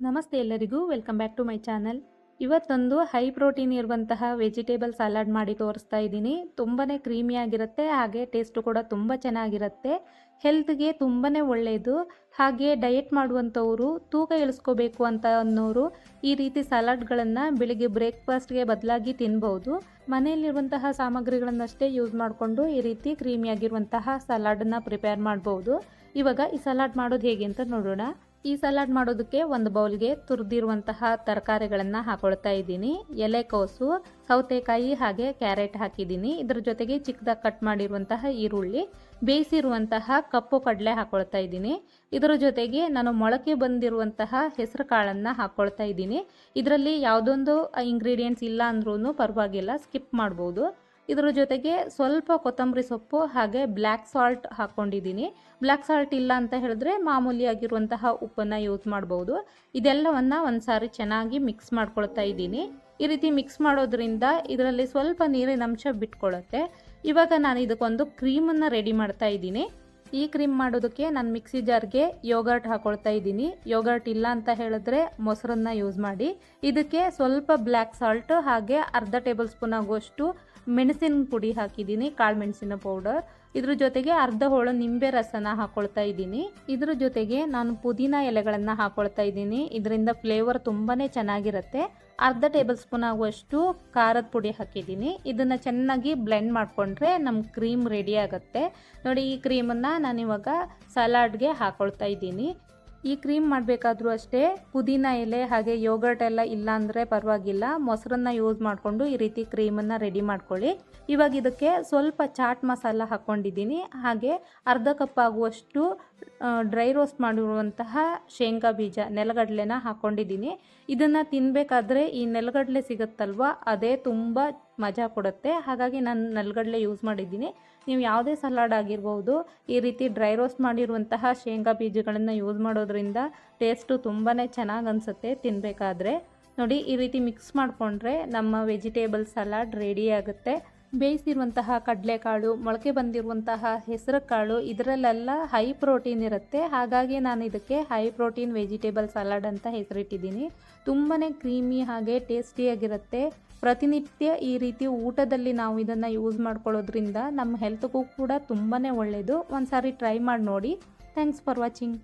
ನಮಸ್ತೆ ಎಲ್ಲರಿಗೂ, welcome back to my channel. ಇವತ್ತೊಂದು ಹೈ ಪ್ರೋಟೀನ್ ಇರುವಂತಹ ವೆಜಿಟೇಬಲ್ ಸಲಾಡ್ ಮಾಡಿ ತೋರಿಸ್ತಾ ಇದ್ದೀನಿ. ತುಂಬಾ ಕ್ರೀಮಿಯಾಗಿರುತ್ತೆ, ಹಾಗೆ ಟೇಸ್ಟು ಕೂಡ ತುಂಬ ಚೆನ್ನಾಗಿರುತ್ತೆ. ಹೆಲ್ತ್ಗೆ ತುಂಬಾ ಒಳ್ಳೆಯದು. ಹಾಗೆ ಡಯೆಟ್ ಮಾಡುವಂಥವರು, ತೂಕ ಇಳಿಸ್ಕೋಬೇಕು ಅಂತ ಅನ್ನೋರು ಈ ರೀತಿ ಸಲಾಡ್ಗಳನ್ನು ಬೆಳಿಗ್ಗೆ ಬ್ರೇಕ್ಫಾಸ್ಟ್ಗೆ ಬದಲಾಗಿ ತಿನ್ಬೋದು. ಮನೆಯಲ್ಲಿರುವಂತಹ ಸಾಮಗ್ರಿಗಳನ್ನಷ್ಟೇ ಯೂಸ್ ಮಾಡಿಕೊಂಡು ಈ ರೀತಿ ಕ್ರೀಮಿಯಾಗಿರುವಂತಹ ಸಲಾಡನ್ನು ಪ್ರಿಪೇರ್ ಮಾಡ್ಬೋದು. ಇವಾಗ ಈ ಸಲಾಡ್ ಮಾಡೋದು ಹೇಗೆ ಅಂತ ನೋಡೋಣ. ಈ ಸಲಾಡ್ ಮಾಡೋದಕ್ಕೆ ಒಂದು ಬೌಲ್ಗೆ ತುರಿದಿರುವಂತಹ ತರಕಾರಿಗಳನ್ನು ಹಾಕೊಳ್ತಾ ಇದ್ದೀನಿ. ಎಲೆಕೋಸು, ಸೌತೆಕಾಯಿ ಹಾಗೆ ಕ್ಯಾರೆಟ್ ಹಾಕಿದ್ದೀನಿ. ಇದರ ಜೊತೆಗೆ ಚಿಕ್ಕದಾಗಿ ಕಟ್ ಮಾಡಿರುವಂತಹ ಈರುಳ್ಳಿ, ಬೇಯಿಸಿರುವಂತಹ ಕಪ್ಪು ಕಡಲೆ ಹಾಕೊಳ್ತಾ ಇದ್ದೀನಿ. ಇದರ ಜೊತೆಗೆ ನಾನು ಮೊಳಕೆ ಬಂದಿರುವಂತಹ ಹೆಸರು ಕಾಳನ್ನು ಹಾಕ್ಕೊಳ್ತಾ ಇದ್ದೀನಿ. ಇದರಲ್ಲಿ ಯಾವುದೊಂದು ಇಂಗ್ರೀಡಿಯೆಂಟ್ಸ್ ಇಲ್ಲ ಅಂದ್ರೂ ಪರವಾಗಿಲ್ಲ, ಸ್ಕಿಪ್ ಮಾಡ್ಬೋದು. ಇದರ ಜೊತೆಗೆ ಸ್ವಲ್ಪ ಕೊತ್ತಂಬರಿ ಸೊಪ್ಪು ಹಾಗೆ ಬ್ಲ್ಯಾಕ್ ಸಾಲ್ಟ್ ಹಾಕ್ಕೊಂಡಿದ್ದೀನಿ. ಬ್ಲ್ಯಾಕ್ ಸಾಲ್ಟ್ ಇಲ್ಲ ಅಂತ ಹೇಳಿದ್ರೆ ಮಾಮೂಲಿಯಾಗಿರುವಂತಹ ಉಪ್ಪನ್ನು ಯೂಸ್ ಮಾಡ್ಬೋದು. ಇದೆಲ್ಲವನ್ನು ಒಂದು ಸಾರಿ ಚೆನ್ನಾಗಿ ಮಿಕ್ಸ್ ಮಾಡ್ಕೊಳ್ತಾ ಇದ್ದೀನಿ. ಈ ರೀತಿ ಮಿಕ್ಸ್ ಮಾಡೋದ್ರಿಂದ ಇದರಲ್ಲಿ ಸ್ವಲ್ಪ ನೀರಿನ ಅಂಶ ಬಿಟ್ಕೊಳ್ಳುತ್ತೆ. ಇವಾಗ ನಾನು ಇದಕ್ಕೊಂದು ಕ್ರೀಮನ್ನು ರೆಡಿ ಮಾಡ್ತಾ ಇದ್ದೀನಿ. ಈ ಕ್ರೀಮ್ ಮಾಡೋದಕ್ಕೆ ನಾನು ಮಿಕ್ಸಿ ಜಾರ್ಗೆ ಯೋಗರ್ಟ್ ಹಾಕೊಳ್ತಾ ಇದ್ದೀನಿ. ಯೋಗರ್ಟ್ ಇಲ್ಲ ಅಂತ ಹೇಳಿದ್ರೆ ಮೊಸರನ್ನ ಯೂಸ್ ಮಾಡಿ. ಇದಕ್ಕೆ ಸ್ವಲ್ಪ ಬ್ಲ್ಯಾಕ್ ಸಾಲ್ಟ್ ಹಾಗೆ ಅರ್ಧ ಟೇಬಲ್ ಸ್ಪೂನ್ ಆಗುವಷ್ಟು ಮೆಣಸಿನ ಪುಡಿ ಹಾಕಿದ್ದೀನಿ, ಕಾಳು ಮೆಣಸಿನ ಪೌಡರ್. ಇದ್ರ ಜೊತೆಗೆ ಅರ್ಧ ಹೋಳು ನಿಂಬೆ ರಸನ ಹಾಕೊಳ್ತಾ ಇದ್ದೀನಿ. ಇದ್ರ ಜೊತೆಗೆ ನಾನು ಪುದೀನ ಎಲೆಗಳನ್ನು ಹಾಕೊಳ್ತಾ ಇದ್ದೀನಿ. ಇದರಿಂದ ಫ್ಲೇವರ್ ತುಂಬಾ ಚೆನ್ನಾಗಿರುತ್ತೆ. ಅರ್ಧ ಟೇಬಲ್ ಸ್ಪೂನ್ ಆಗುವಷ್ಟು ಖಾರದ ಪುಡಿ ಹಾಕಿದ್ದೀನಿ. ಇದನ್ನು ಚೆನ್ನಾಗಿ ಬ್ಲೆಂಡ್ ಮಾಡಿಕೊಂಡ್ರೆ ನಮ್ಮ ಕ್ರೀಮ್ ರೆಡಿ ಆಗುತ್ತೆ. ನೋಡಿ, ಈ ಕ್ರೀಮನ್ನು ನಾನಿವಾಗ ಸಲಾಡ್ಗೆ ಹಾಕೊಳ್ತಾ ಇದ್ದೀನಿ. ಈ ಕ್ರೀಮ್ ಮಾಡಬೇಕಾದ್ರೂ ಅಷ್ಟೇ ಪುದೀನ ಎಲೆ ಹಾಗೆ ಯೋಗರ್ಟ್ ಎಲ್ಲ ಇಲ್ಲ ಅಂದರೆ ಪರವಾಗಿಲ್ಲ, ಮೊಸರನ್ನ ಯೂಸ್ ಮಾಡಿಕೊಂಡು ಈ ರೀತಿ ಕ್ರೀಮನ್ನು ರೆಡಿ ಮಾಡ್ಕೊಳ್ಳಿ. ಇವಾಗ ಇದಕ್ಕೆ ಸ್ವಲ್ಪ ಚಾಟ್ ಮಸಾಲ ಹಾಕ್ಕೊಂಡಿದ್ದೀನಿ. ಹಾಗೆ ಅರ್ಧ ಕಪ್ ಆಗುವಷ್ಟು ಡ್ರೈ ರೋಸ್ಟ್ ಮಾಡಿರುವಂತಹ ಶೇಂಗಾ ಬೀಜ, ನೆಲಗಡಲೆನ ಹಾಕ್ಕೊಂಡಿದ್ದೀನಿ. ಇದನ್ನು ತಿನ್ನಬೇಕಾದ್ರೆ ಈ ನೆಲಗಡಲೆ ಸಿಗುತ್ತಲ್ವ, ಅದೇ ತುಂಬ ಮಜಾ ಕೊಡುತ್ತೆ. ಹಾಗಾಗಿ ನಾನು ನೆಲಗಡಲೆ ಯೂಸ್ ಮಾಡಿದ್ದೀನಿ. ನೀವು ಯಾವುದೇ ಸಲಾಡ್ ಆಗಿರ್ಬೋದು, ಈ ರೀತಿ ಡ್ರೈ ರೋಸ್ಟ್ ಮಾಡಿರುವಂತಹ ಶೇಂಗಾ ಬೀಜಗಳನ್ನು ಯೂಸ್ ಮಾಡೋದ್ರಿಂದ ಟೇಸ್ಟು ತುಂಬಾ ಚೆನ್ನಾಗಿ ಅನಿಸುತ್ತೆ ತಿನ್ನಬೇಕಾದ್ರೆ. ನೋಡಿ, ಈ ರೀತಿ ಮಿಕ್ಸ್ ಮಾಡಿಕೊಂಡ್ರೆ ನಮ್ಮ ವೆಜಿಟೇಬಲ್ ಸಲಾಡ್ ರೆಡಿ ಆಗುತ್ತೆ. ಬೇಯಿಸಿರುವಂತಹ ಕಡಲೆಕಾಳು, ಮೊಳಕೆ ಬಂದಿರುವಂತಹ ಹೆಸರು ಕಾಳು, ಇದರಲ್ಲೆಲ್ಲ ಹೈ ಪ್ರೋಟೀನ್ ಇರುತ್ತೆ. ಹಾಗಾಗಿ ನಾನು ಇದಕ್ಕೆ ಹೈ ಪ್ರೋಟೀನ್ ವೆಜಿಟೇಬಲ್ ಸಲಾಡ್ ಅಂತ ಹೆಸರಿಟ್ಟಿದ್ದೀನಿ. ತುಂಬಾ ಕ್ರೀಮಿ ಹಾಗೆ ಟೇಸ್ಟಿಯಾಗಿರುತ್ತೆ. ಪ್ರತಿನಿತ್ಯ ಈ ರೀತಿ ಊಟದಲ್ಲಿ ನಾವು ಇದನ್ನು ಯೂಸ್ ಮಾಡ್ಕೊಳ್ಳೋದ್ರಿಂದ ನಮ್ಮ ಹೆಲ್ತ್ಗೂ ಕೂಡ ತುಂಬಾ ಒಳ್ಳೆಯದು. ಒಂದು ಸಾರಿ ಟ್ರೈ ಮಾಡಿ ನೋಡಿ. Thanks for watching.